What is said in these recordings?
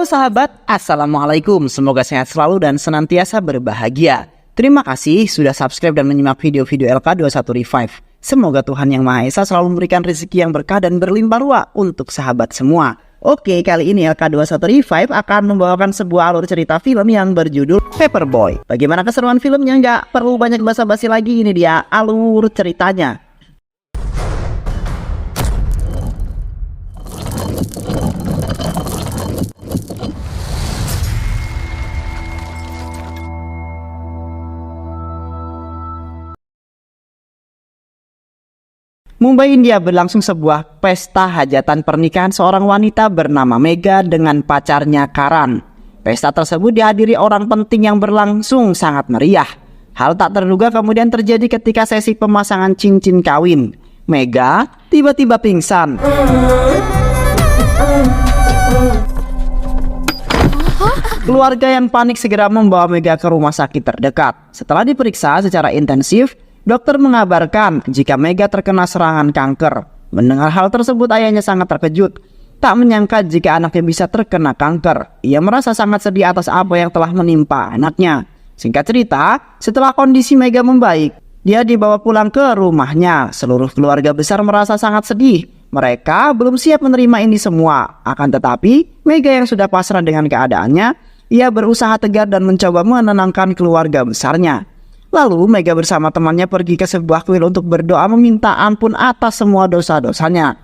sahabat, Assalamualaikum. Semoga sehat selalu dan senantiasa berbahagia. Terima kasih sudah subscribe dan menyimak video-video LK21 Revive. Semoga Tuhan Yang Maha Esa selalu memberikan rezeki yang berkah dan berlimpah ruah untuk sahabat semua. Oke, kali ini LK21 Revive akan membawakan sebuah alur cerita film yang berjudul Paperboy. Bagaimana keseruan filmnya? Nggak perlu banyak basa-basi lagi, ini dia alur ceritanya. Mumbai, India berlangsung sebuah pesta hajatan pernikahan seorang wanita bernama Megha dengan pacarnya Karan. Pesta tersebut dihadiri orang penting yang berlangsung sangat meriah. Hal tak terduga kemudian terjadi ketika sesi pemasangan cincin kawin. Megha tiba-tiba pingsan. Keluarga yang panik segera membawa Megha ke rumah sakit terdekat. Setelah diperiksa secara intensif, dokter mengabarkan jika Megha terkena serangan kanker. Mendengar hal tersebut, ayahnya sangat terkejut. Tak menyangka jika anaknya bisa terkena kanker. Ia merasa sangat sedih atas apa yang telah menimpa anaknya. Singkat cerita, setelah kondisi Megha membaik, dia dibawa pulang ke rumahnya. Seluruh keluarga besar merasa sangat sedih. Mereka belum siap menerima ini semua. Akan tetapi, Megha yang sudah pasrah dengan keadaannya, ia berusaha tegar dan mencoba menenangkan keluarga besarnya. Lalu Megha bersama temannya pergi ke sebuah kuil untuk berdoa meminta ampun atas semua dosa-dosanya.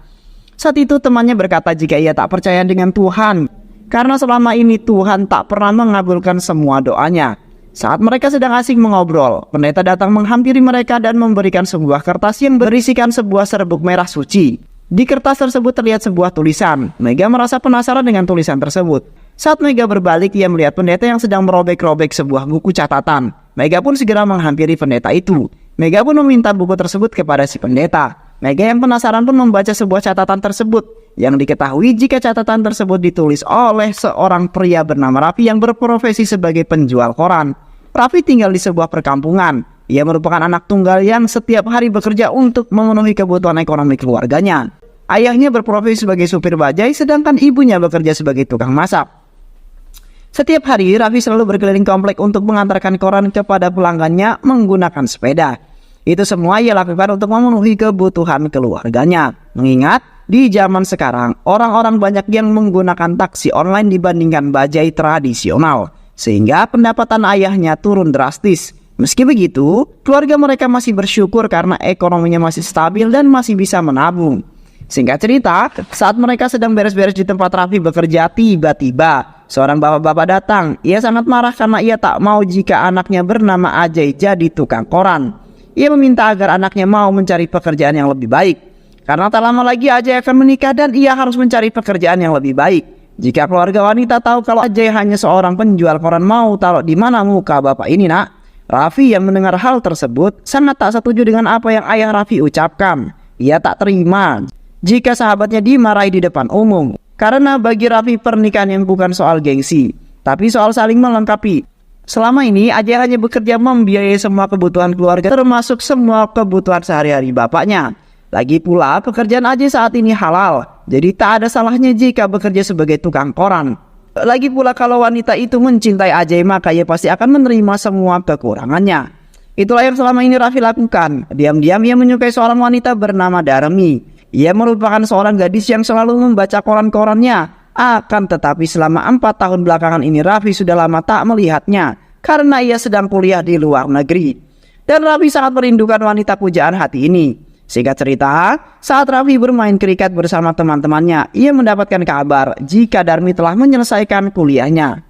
Saat itu temannya berkata jika ia tak percaya dengan Tuhan, karena selama ini Tuhan tak pernah mengabulkan semua doanya. Saat mereka sedang asing mengobrol, pendeta datang menghampiri mereka dan memberikan sebuah kertas yang berisikan sebuah serbuk merah suci. Di kertas tersebut terlihat sebuah tulisan. Megha merasa penasaran dengan tulisan tersebut. Saat Megha berbalik, ia melihat pendeta yang sedang merobek-robek sebuah buku catatan. Megha pun segera menghampiri pendeta itu. Megha pun meminta buku tersebut kepada si pendeta. Megha yang penasaran pun membaca sebuah catatan tersebut. Yang diketahui jika catatan tersebut ditulis oleh seorang pria bernama Raffi yang berprofesi sebagai penjual koran. Raffi tinggal di sebuah perkampungan. Ia merupakan anak tunggal yang setiap hari bekerja untuk memenuhi kebutuhan ekonomi keluarganya. Ayahnya berprofesi sebagai supir bajai, sedangkan ibunya bekerja sebagai tukang masak. Setiap hari, Raffi selalu berkeliling komplek untuk mengantarkan koran kepada pelanggannya menggunakan sepeda. Itu semua ia lakukan untuk memenuhi kebutuhan keluarganya. Mengingat, di zaman sekarang, orang-orang banyak yang menggunakan taksi online dibandingkan bajai tradisional. Sehingga pendapatan ayahnya turun drastis. Meski begitu, keluarga mereka masih bersyukur karena ekonominya masih stabil dan masih bisa menabung. Singkat cerita, saat mereka sedang beres-beres di tempat Raffi bekerja, tiba-tiba seorang bapak-bapak datang. Ia sangat marah karena ia tak mau jika anaknya bernama Ajay jadi tukang koran. Ia meminta agar anaknya mau mencari pekerjaan yang lebih baik. Karena tak lama lagi Ajay akan menikah dan ia harus mencari pekerjaan yang lebih baik. Jika keluarga wanita tahu kalau Ajay hanya seorang penjual koran, mau taruh di mana muka bapak ini, nak? Raffi yang mendengar hal tersebut sangat tak setuju dengan apa yang ayah Raffi ucapkan. Ia tak terima jika sahabatnya dimarahi di depan umum. Karena bagi Raffi pernikahan yang bukan soal gengsi, tapi soal saling melengkapi. Selama ini Ajay hanya bekerja membiayai semua kebutuhan keluarga, termasuk semua kebutuhan sehari-hari bapaknya. Lagi pula pekerjaan Ajay saat ini halal, jadi tak ada salahnya jika bekerja sebagai tukang koran. Lagi pula kalau wanita itu mencintai Ajay, maka ia pasti akan menerima semua kekurangannya. Itulah yang selama ini Raffi lakukan. Diam-diam ia menyukai seorang wanita bernama Dharmi. Ia merupakan seorang gadis yang selalu membaca koran-korannya. Akan tetapi selama 4 tahun belakangan ini Raffi sudah lama tak melihatnya karena ia sedang kuliah di luar negeri. Dan Raffi sangat merindukan wanita pujaan hati ini. Singkat cerita, saat Raffi bermain kriket bersama teman-temannya, ia mendapatkan kabar jika Dharmi telah menyelesaikan kuliahnya.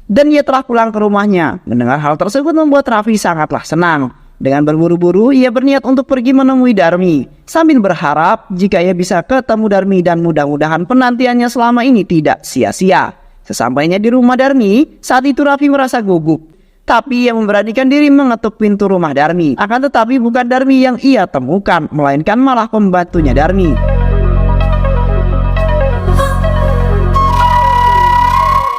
Dan ia telah pulang ke rumahnya. Mendengar hal tersebut membuat Raffi sangatlah senang. Dengan berburu-buru, ia berniat untuk pergi menemui Dharmi, sambil berharap jika ia bisa ketemu Dharmi dan mudah-mudahan penantiannya selama ini tidak sia-sia. Sesampainya di rumah Dharmi, saat itu Raffi merasa gugup. Tapi ia memberanikan diri mengetuk pintu rumah Dharmi. Akan tetapi bukan Dharmi yang ia temukan, melainkan malah pembantunya Dharmi.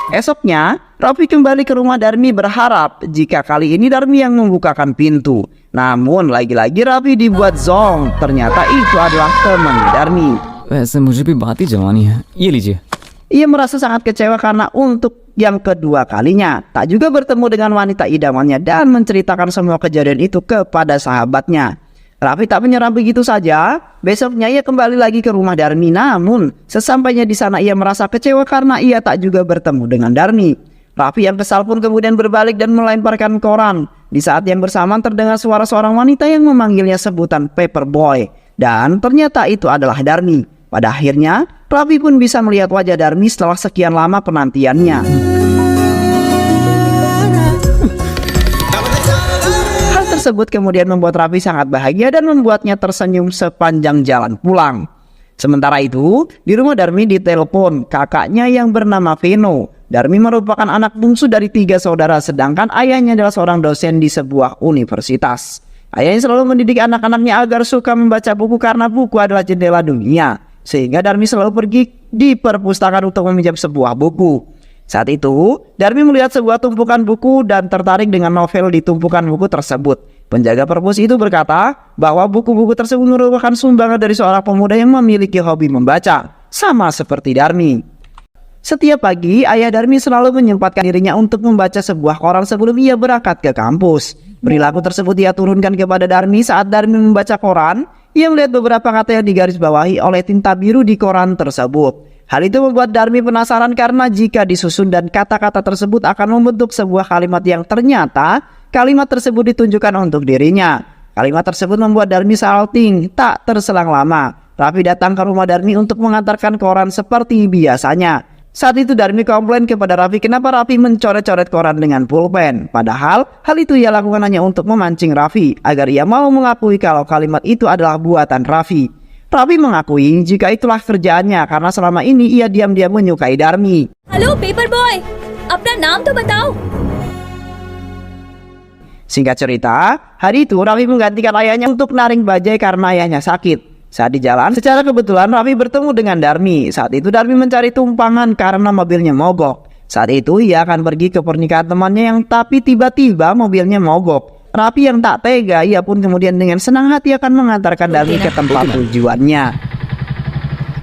Esoknya, Raffi kembali ke rumah Dharmi berharap jika kali ini Dharmi yang membukakan pintu. Namun lagi-lagi Raffi dibuat zonk. Ternyata itu adalah teman Dharmi. वैसे मुझे भी बात ही जवानी है, ये लीजिए। Ia merasa sangat kecewa karena untuk yang kedua kalinya tak juga bertemu dengan wanita idamannya dan menceritakan semua kejadian itu kepada sahabatnya. Raffi tak menyerah begitu saja. Besoknya ia kembali lagi ke rumah Darmi, namun sesampainya di sana ia merasa kecewa karena ia tak juga bertemu dengan Darmi. Raffi yang kesal pun kemudian berbalik dan melemparkan koran. Di saat yang bersamaan terdengar suara seorang wanita yang memanggilnya sebutan Paperboy, dan ternyata itu adalah Darmi. Pada akhirnya Raffi pun bisa melihat wajah Darmi setelah sekian lama penantiannya. Hal tersebut kemudian membuat Raffi sangat bahagia dan membuatnya tersenyum sepanjang jalan pulang. Sementara itu, di rumah Darmi ditelepon kakaknya yang bernama Veno. Darmi merupakan anak bungsu dari 3 saudara, sedangkan ayahnya adalah seorang dosen di sebuah universitas. Ayahnya selalu mendidik anak-anaknya agar suka membaca buku karena buku adalah jendela dunia. Sehingga Darmi selalu pergi di perpustakaan untuk meminjam sebuah buku. Saat itu, Darmi melihat sebuah tumpukan buku dan tertarik dengan novel di tumpukan buku tersebut. Penjaga perpus itu berkata bahwa buku-buku tersebut merupakan sumbangan dari seorang pemuda yang memiliki hobi membaca, sama seperti Darmi. Setiap pagi, ayah Darmi selalu menyempatkan dirinya untuk membaca sebuah koran sebelum ia berangkat ke kampus. Perilaku tersebut ia turunkan kepada Darmi saat Darmi membaca koran. Ia melihat beberapa kata yang digarisbawahi oleh tinta biru di koran tersebut. Hal itu membuat Darmi penasaran karena jika disusun dan kata-kata tersebut akan membentuk sebuah kalimat yang ternyata kalimat tersebut ditunjukkan untuk dirinya. Kalimat tersebut membuat Darmi salting. Tak terselang lama, Raffi datang ke rumah Darmi untuk mengantarkan koran seperti biasanya. Saat itu Darmi komplain kepada Raffi kenapa Raffi mencoret-coret koran dengan pulpen. Padahal hal itu ia lakukan hanya untuk memancing Raffi agar ia mau mengakui kalau kalimat itu adalah buatan Raffi. Raffi mengakui jika itulah kerjaannya karena selama ini ia diam-diam menyukai Darmi. Halo Paperboy, अपना नाम तो बताओ. Singkat cerita, hari itu Raffi menggantikan ayahnya untuk naring bajai karena ayahnya sakit. Saat di jalan, secara kebetulan Raffi bertemu dengan Darmi. Saat itu Darmi mencari tumpangan karena mobilnya mogok. Saat itu ia akan pergi ke pernikahan temannya yang tapi tiba-tiba mobilnya mogok. Raffi yang tak tega, ia pun kemudian dengan senang hati akan mengantarkan Darmi ke tempat tujuannya.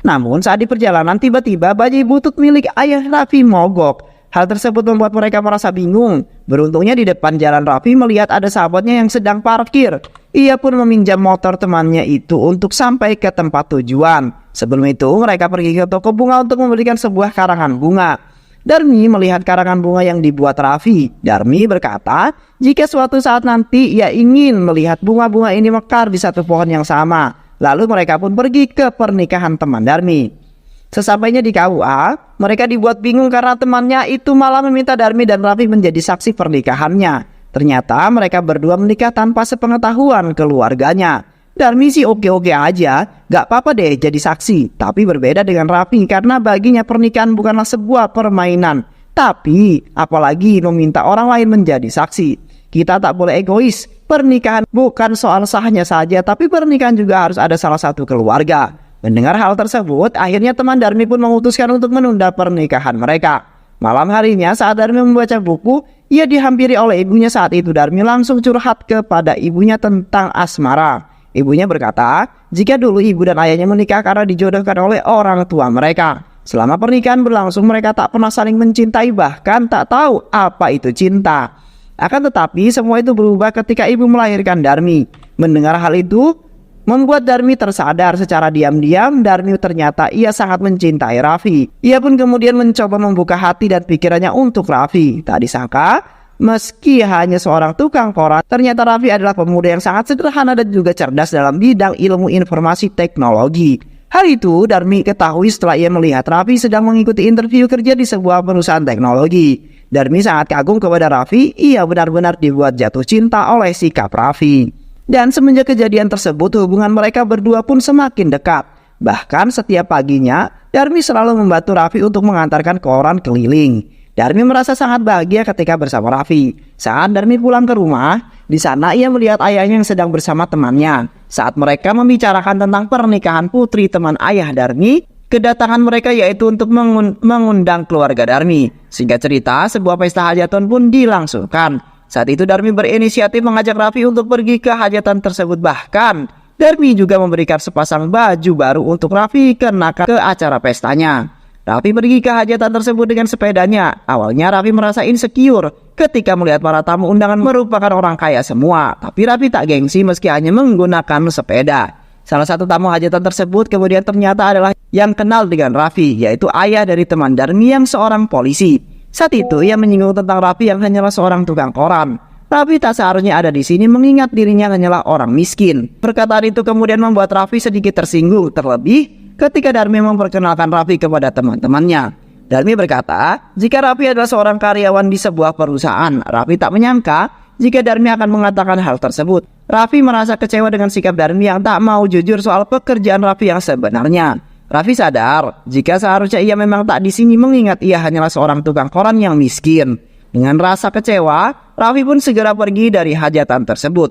Namun saat di perjalanan tiba-tiba bajai butut milik ayah Raffi mogok. Hal tersebut membuat mereka merasa bingung. Beruntungnya di depan jalan Raffi melihat ada sahabatnya yang sedang parkir. Ia pun meminjam motor temannya itu untuk sampai ke tempat tujuan. Sebelum itu mereka pergi ke toko bunga untuk membelikan sebuah karangan bunga. Darmi melihat karangan bunga yang dibuat Raffi. Darmi berkata jika suatu saat nanti ia ingin melihat bunga-bunga ini mekar di satu pohon yang sama. Lalu mereka pun pergi ke pernikahan teman Darmi. Sesampainya di KUA, mereka dibuat bingung karena temannya itu malah meminta Darmi dan Raffi menjadi saksi pernikahannya. Ternyata mereka berdua menikah tanpa sepengetahuan keluarganya. Darmi sih oke-oke aja, gak apa-apa deh jadi saksi. Tapi berbeda dengan Raffi karena baginya pernikahan bukanlah sebuah permainan. Tapi apalagi meminta orang lain menjadi saksi. Kita tak boleh egois. Pernikahan bukan soal sahnya saja, tapi pernikahan juga harus ada salah satu keluarga. Mendengar hal tersebut, akhirnya teman Darmi pun memutuskan untuk menunda pernikahan mereka. Malam harinya saat Darmi membaca buku, ia dihampiri oleh ibunya. Saat itu Darmi langsung curhat kepada ibunya tentang asmara. Ibunya berkata, jika dulu ibu dan ayahnya menikah karena dijodohkan oleh orang tua mereka. Selama pernikahan berlangsung mereka tak pernah saling mencintai, bahkan tak tahu apa itu cinta. Akan tetapi semua itu berubah ketika ibu melahirkan Darmi. Mendengar hal itu membuat Darmi tersadar secara diam-diam. Darmi ternyata ia sangat mencintai Raffi. Ia pun kemudian mencoba membuka hati dan pikirannya untuk Raffi. Tak disangka, meski hanya seorang tukang koran, ternyata Raffi adalah pemuda yang sangat sederhana dan juga cerdas dalam bidang ilmu informasi teknologi. Hal itu Darmi ketahui setelah ia melihat Raffi sedang mengikuti interview kerja di sebuah perusahaan teknologi. Darmi sangat kagum kepada Raffi. Ia benar-benar dibuat jatuh cinta oleh sikap Raffi. Dan semenjak kejadian tersebut hubungan mereka berdua pun semakin dekat. Bahkan setiap paginya Darmi selalu membantu Raffi untuk mengantarkan koran keliling. Darmi merasa sangat bahagia ketika bersama Raffi. Saat Darmi pulang ke rumah, di sana ia melihat ayahnya yang sedang bersama temannya. Saat mereka membicarakan tentang pernikahan putri teman ayah Darmi, kedatangan mereka yaitu untuk mengundang keluarga Darmi. Singkat cerita, sebuah pesta hajatan pun dilangsungkan. Saat itu Darmi berinisiatif mengajak Raffi untuk pergi ke hajatan tersebut. Bahkan Darmi juga memberikan sepasang baju baru untuk Raffi kenakan ke acara pestanya. Raffi pergi ke hajatan tersebut dengan sepedanya. Awalnya Raffi merasa insecure ketika melihat para tamu undangan merupakan orang kaya semua. Tapi Raffi tak gengsi meski hanya menggunakan sepeda. Salah satu tamu hajatan tersebut kemudian ternyata adalah yang kenal dengan Raffi, yaitu ayah dari teman Darmi yang seorang polisi. Saat itu ia menyinggung tentang Raffi yang hanyalah seorang tukang koran. Raffi tak seharusnya ada di sini mengingat dirinya hanyalah orang miskin. Perkataan itu kemudian membuat Raffi sedikit tersinggung, terlebih ketika Darmi memperkenalkan Raffi kepada teman-temannya. Darmi berkata, jika Raffi adalah seorang karyawan di sebuah perusahaan, Raffi tak menyangka jika Darmi akan mengatakan hal tersebut. Raffi merasa kecewa dengan sikap Darmi yang tak mau jujur soal pekerjaan Raffi yang sebenarnya. Raffi sadar jika seharusnya ia memang tak di sini mengingat ia hanyalah seorang tukang koran yang miskin. Dengan rasa kecewa, Raffi pun segera pergi dari hajatan tersebut.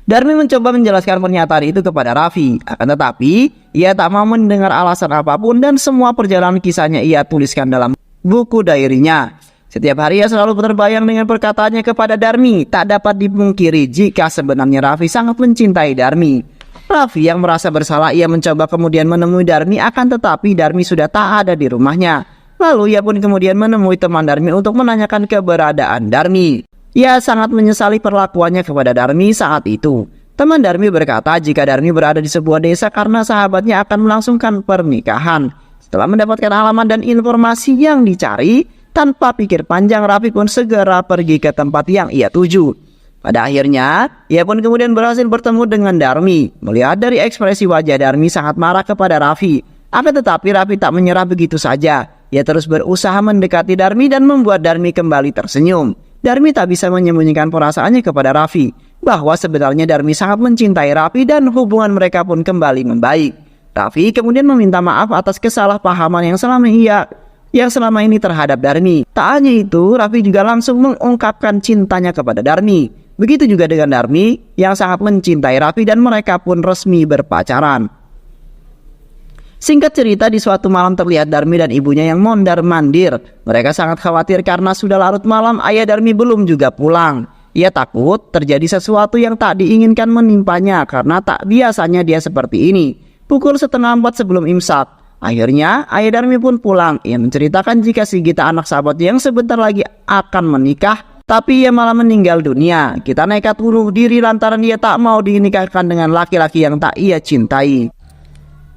Darmi mencoba menjelaskan pernyataan itu kepada Raffi, akan tetapi ia tak mau mendengar alasan apapun dan semua perjalanan kisahnya ia tuliskan dalam buku diarinya. Setiap hari ia selalu terbayang dengan perkataannya kepada Darmi. Tak dapat dipungkiri jika sebenarnya Raffi sangat mencintai Darmi. Raffi yang merasa bersalah ia mencoba kemudian menemui Darmi, akan tetapi Darmi sudah tak ada di rumahnya. Lalu ia pun kemudian menemui teman Darmi untuk menanyakan keberadaan Darmi. Ia sangat menyesali perlakuannya kepada Darmi saat itu. Teman Darmi berkata jika Darmi berada di sebuah desa karena sahabatnya akan melangsungkan pernikahan. Setelah mendapatkan alamat dan informasi yang dicari, tanpa pikir panjang Raffi pun segera pergi ke tempat yang ia tuju. Pada akhirnya, ia pun kemudian berhasil bertemu dengan Darmi. Melihat dari ekspresi wajah Darmi sangat marah kepada Raffi. Akan tetapi Raffi tak menyerah begitu saja. Ia terus berusaha mendekati Darmi dan membuat Darmi kembali tersenyum. Darmi tak bisa menyembunyikan perasaannya kepada Raffi, bahwa sebenarnya Darmi sangat mencintai Raffi dan hubungan mereka pun kembali membaik. Raffi kemudian meminta maaf atas kesalahpahaman yang selama ini terhadap Darmi. Tak hanya itu, Raffi juga langsung mengungkapkan cintanya kepada Darmi. Begitu juga dengan Darmi yang sangat mencintai Raffi dan mereka pun resmi berpacaran. Singkat cerita, di suatu malam terlihat Darmi dan ibunya yang mondar-mandir. Mereka sangat khawatir karena sudah larut malam ayah Darmi belum juga pulang. Ia takut terjadi sesuatu yang tak diinginkan menimpanya karena tak biasanya dia seperti ini. Pukul 3:30 sebelum imsak, akhirnya ayah Darmi pun pulang. Ia menceritakan jika si Gita anak sahabat yang sebentar lagi akan menikah, tapi ia malah meninggal dunia. Kita nekat bunuh diri lantaran ia tak mau dinikahkan dengan laki-laki yang tak ia cintai.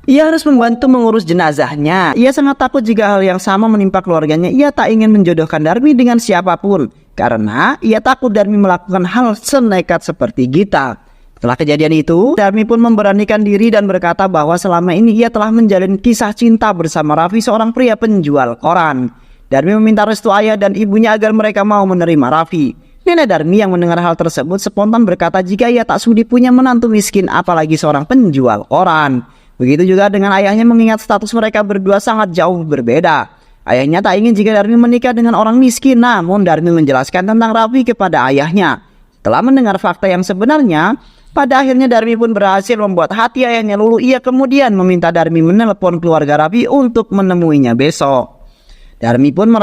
Ia harus membantu mengurus jenazahnya. Ia sangat takut jika hal yang sama menimpa keluarganya. Ia tak ingin menjodohkan Darmi dengan siapapun karena ia takut Darmi melakukan hal senekat seperti Gita. Setelah kejadian itu, Darmi pun memberanikan diri dan berkata bahwa selama ini ia telah menjalin kisah cinta bersama Raffi, seorang pria penjual koran. Darmi meminta restu ayah dan ibunya agar mereka mau menerima Raffi. Nenek Darmi yang mendengar hal tersebut spontan berkata jika ia tak sudi punya menantu miskin apalagi seorang penjual koran. Begitu juga dengan ayahnya mengingat status mereka berdua sangat jauh berbeda. Ayahnya tak ingin jika Darmi menikah dengan orang miskin, namun Darmi menjelaskan tentang Raffi kepada ayahnya. Setelah mendengar fakta yang sebenarnya, pada akhirnya Darmi pun berhasil membuat hati ayahnya luluh. Ia kemudian meminta Darmi menelepon keluarga Raffi untuk menemuinya besok. Darmi pun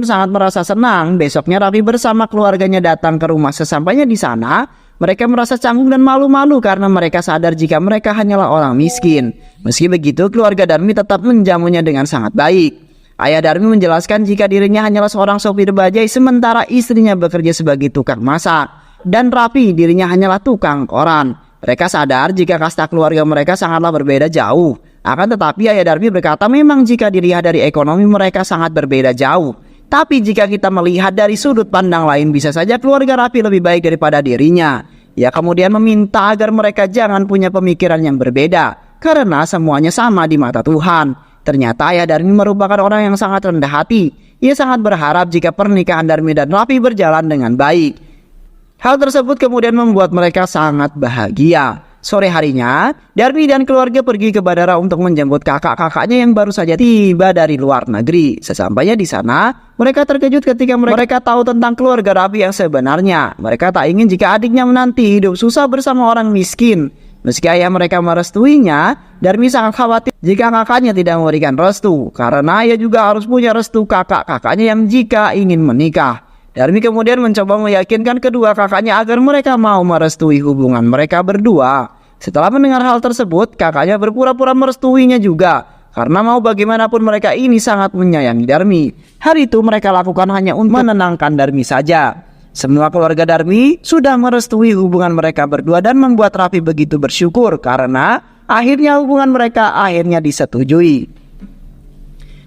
sangat merasa senang. Besoknya Raffi bersama keluarganya datang ke rumah. Sesampainya di sana, mereka merasa canggung dan malu-malu karena mereka sadar jika mereka hanyalah orang miskin. Meski begitu, keluarga Darmi tetap menjamunya dengan sangat baik. Ayah Darmi menjelaskan jika dirinya hanyalah seorang sopir bajai sementara istrinya bekerja sebagai tukang masak. Dan Raffi dirinya hanyalah tukang koran. Mereka sadar jika kasta keluarga mereka sangatlah berbeda jauh. Akan tetapi ayah Darmi berkata memang jika dilihat dari ekonomi mereka sangat berbeda jauh. Tapi jika kita melihat dari sudut pandang lain, bisa saja keluarga Raffi lebih baik daripada dirinya. Ia kemudian meminta agar mereka jangan punya pemikiran yang berbeda, karena semuanya sama di mata Tuhan. Ternyata ayah Darmi merupakan orang yang sangat rendah hati. Ia sangat berharap jika pernikahan Darmi dan Raffi berjalan dengan baik. Hal tersebut kemudian membuat mereka sangat bahagia. Sore harinya, Darmi dan keluarga pergi ke bandara untuk menjemput kakak-kakaknya yang baru saja tiba dari luar negeri. Sesampainya di sana, mereka terkejut ketika mereka tahu tentang keluarga Raffi yang sebenarnya. Mereka tak ingin jika adiknya menanti hidup susah bersama orang miskin. Meski ayah mereka merestuinya, Darmi sangat khawatir jika kakaknya tidak memberikan restu, karena ia juga harus punya restu kakak-kakaknya yang jika ingin menikah. Darmi kemudian mencoba meyakinkan kedua kakaknya agar mereka mau merestui hubungan mereka berdua. Setelah mendengar hal tersebut, kakaknya berpura-pura merestuinya juga. karena mau bagaimanapun mereka ini sangat menyayangi Darmi. Hal itu mereka lakukan hanya untuk menenangkan Darmi saja. Semua keluarga Darmi sudah merestui hubungan mereka berdua dan membuat Raffi begitu bersyukur karena akhirnya hubungan mereka akhirnya disetujui.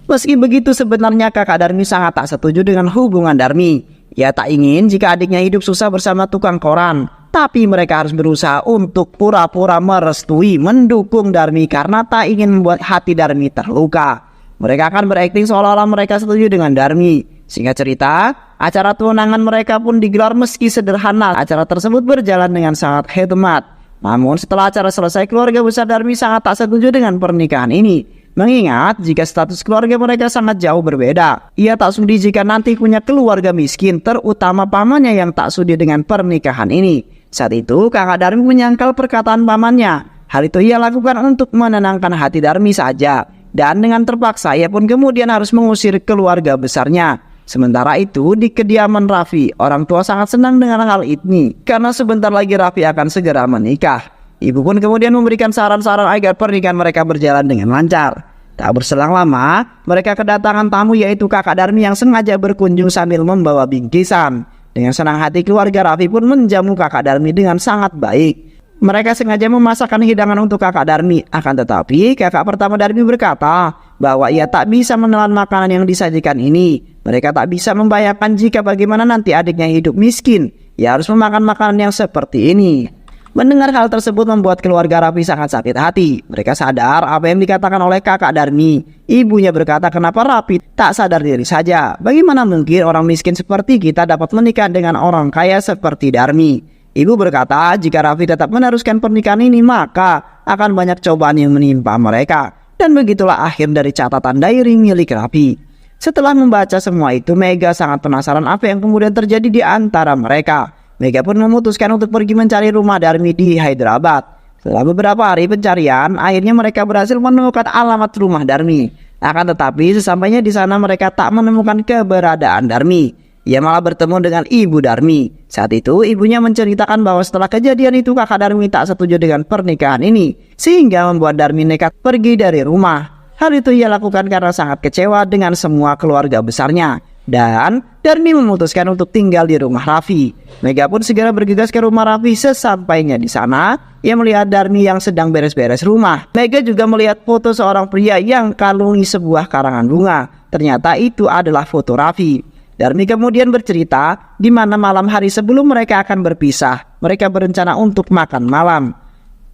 Meski begitu sebenarnya kakak Darmi sangat tak setuju dengan hubungan Darmi. Ia tak ingin jika adiknya hidup susah bersama tukang koran. Tapi mereka harus berusaha untuk pura-pura merestui, mendukung Darmi karena tak ingin membuat hati Darmi terluka. Mereka akan berakting seolah-olah mereka setuju dengan Darmi. Singkat cerita, acara tunangan mereka pun digelar meski sederhana. Acara tersebut berjalan dengan sangat hemat. Namun setelah acara selesai, keluarga besar Darmi sangat tak setuju dengan pernikahan ini. Mengingat jika status keluarga mereka sangat jauh berbeda. Ia tak sudi jika nanti punya keluarga miskin, terutama pamannya yang tak sudi dengan pernikahan ini. Saat itu kakak Darmi menyangkal perkataan pamannya. Hal itu ia lakukan untuk menenangkan hati Darmi saja. Dan dengan terpaksa ia pun kemudian harus mengusir keluarga besarnya. Sementara itu di kediaman Raffi, orang tua sangat senang dengan hal ini karena sebentar lagi Raffi akan segera menikah. Ibu pun kemudian memberikan saran-saran agar pernikahan mereka berjalan dengan lancar. Tak berselang lama, mereka kedatangan tamu yaitu kakak Darmi yang sengaja berkunjung sambil membawa bingkisan. Dengan senang hati keluarga Raffi pun menjamu kakak Darmi dengan sangat baik. Mereka sengaja memasakkan hidangan untuk kakak Darmi. Akan tetapi kakak pertama Darmi berkata bahwa ia tak bisa menelan makanan yang disajikan ini. Mereka tak bisa membayangkan jika bagaimana nanti adiknya hidup miskin. Ia harus memakan makanan yang seperti ini. Mendengar hal tersebut membuat keluarga Raffi sangat sakit hati. Mereka sadar apa yang dikatakan oleh kakak Darmi. Ibunya berkata kenapa Raffi tak sadar diri saja. Bagaimana mungkin orang miskin seperti kita dapat menikah dengan orang kaya seperti Darmi. Ibu berkata jika Raffi tetap meneruskan pernikahan ini maka akan banyak cobaan yang menimpa mereka. Dan begitulah akhir dari catatan diary milik Raffi. Setelah membaca semua itu, Mega sangat penasaran apa yang kemudian terjadi di antara mereka. Mega pun memutuskan untuk pergi mencari rumah Darmi di Hyderabad. Setelah beberapa hari pencarian, akhirnya mereka berhasil menemukan alamat rumah Darmi. Akan tetapi sesampainya di sana mereka tak menemukan keberadaan Darmi. Ia malah bertemu dengan ibu Darmi. Saat itu ibunya menceritakan bahwa setelah kejadian itu kakak Darmi tak setuju dengan pernikahan ini, sehingga membuat Darmi nekat pergi dari rumah. Hal itu ia lakukan karena sangat kecewa dengan semua keluarga besarnya. Dan Darmi memutuskan untuk tinggal di rumah Raffi. Mega pun segera bergegas ke rumah Raffi. Sesampainya di sana, ia melihat Darmi yang sedang beres-beres rumah. Mega juga melihat foto seorang pria yang kalungi sebuah karangan bunga. Ternyata itu adalah foto Raffi. Darmi kemudian bercerita di mana malam hari sebelum mereka akan berpisah, mereka berencana untuk makan malam.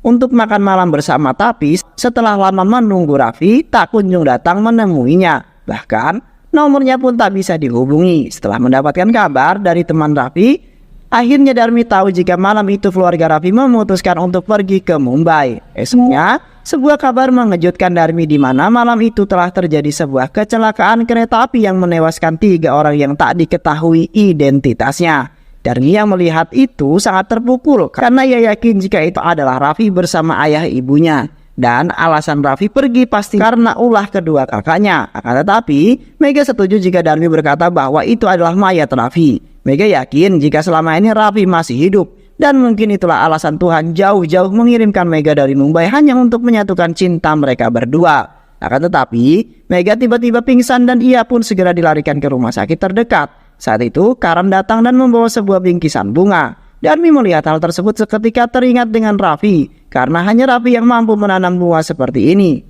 Untuk makan malam bersama, tapi setelah lama menunggu Raffi tak kunjung datang menemuinya. Bahkan nomornya pun tak bisa dihubungi. Setelah mendapatkan kabar dari teman Raffi, akhirnya Darmi tahu jika malam itu keluarga Raffi memutuskan untuk pergi ke Mumbai. Esoknya, sebuah kabar mengejutkan Darmi di mana malam itu telah terjadi sebuah kecelakaan kereta api yang menewaskan 3 orang yang tak diketahui identitasnya. Darmi yang melihat itu sangat terpukul karena ia yakin jika itu adalah Raffi bersama ayah ibunya. Dan alasan Raffi pergi pasti karena ulah kedua kakaknya. Akan tetapi Mega setuju jika Darmi berkata bahwa itu adalah mayat Raffi. Mega yakin jika selama ini Raffi masih hidup. Dan mungkin itulah alasan Tuhan jauh-jauh mengirimkan Mega dari Mumbai hanya untuk menyatukan cinta mereka berdua. Akan tetapi Mega tiba-tiba pingsan dan ia pun segera dilarikan ke rumah sakit terdekat. Saat itu Karan datang dan membawa sebuah bingkisan bunga. Darmi melihat hal tersebut seketika teringat dengan Raffi, karena hanya Raffi yang mampu menanam bunga seperti ini.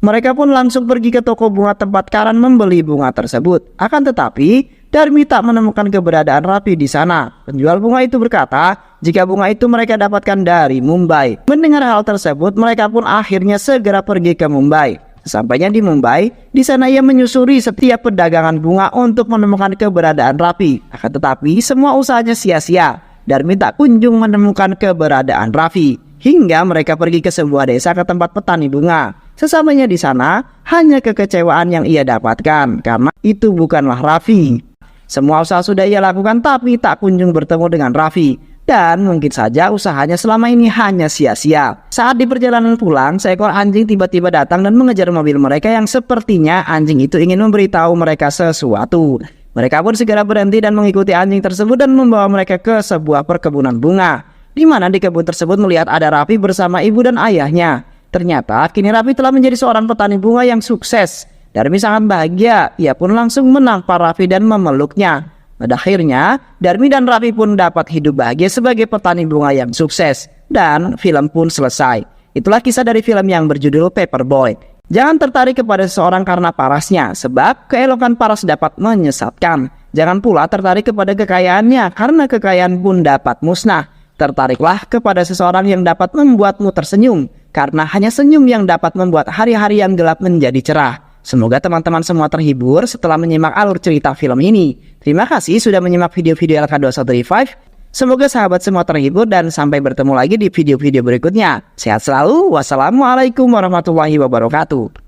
Mereka pun langsung pergi ke toko bunga tempat Karan membeli bunga tersebut. Akan tetapi Darmi tak menemukan keberadaan Raffi di sana. Penjual bunga itu berkata jika bunga itu mereka dapatkan dari Mumbai. Mendengar hal tersebut, mereka pun akhirnya segera pergi ke Mumbai. Sesampainya di Mumbai, di sana ia menyusuri setiap perdagangan bunga untuk menemukan keberadaan Raffi. Akan tetapi semua usahanya sia-sia. Darmi tak kunjung menemukan keberadaan Raffi. Hingga mereka pergi ke sebuah desa ke tempat petani bunga. Sesampainya di sana, hanya kekecewaan yang ia dapatkan karena itu bukanlah Raffi. Semua usaha sudah ia lakukan tapi tak kunjung bertemu dengan Raffi. Dan mungkin saja usahanya selama ini hanya sia-sia. Saat di perjalanan pulang, seekor anjing tiba-tiba datang dan mengejar mobil mereka yang sepertinya anjing itu ingin memberitahu mereka sesuatu. Mereka pun segera berhenti dan mengikuti anjing tersebut dan membawa mereka ke sebuah perkebunan bunga. Di mana di kebun tersebut melihat ada Raffi bersama ibu dan ayahnya. Ternyata kini Raffi telah menjadi seorang petani bunga yang sukses. Darmi sangat bahagia, ia pun langsung menampak Raffi dan memeluknya. Pada akhirnya, Darmi dan Raffi pun dapat hidup bahagia sebagai petani bunga yang sukses. Dan film pun selesai. Itulah kisah dari film yang berjudul Paperboy. Jangan tertarik kepada seseorang karena parasnya, sebab keelokan paras dapat menyesatkan. Jangan pula tertarik kepada kekayaannya, karena kekayaan pun dapat musnah. Tertariklah kepada seseorang yang dapat membuatmu tersenyum, karena hanya senyum yang dapat membuat hari-hari yang gelap menjadi cerah. Semoga teman-teman semua terhibur setelah menyimak alur cerita film ini. Terima kasih sudah menyimak video-video LK2135. Semoga sahabat semua terhibur dan sampai bertemu lagi di video-video berikutnya. Sehat selalu. Wassalamualaikum warahmatullahi wabarakatuh.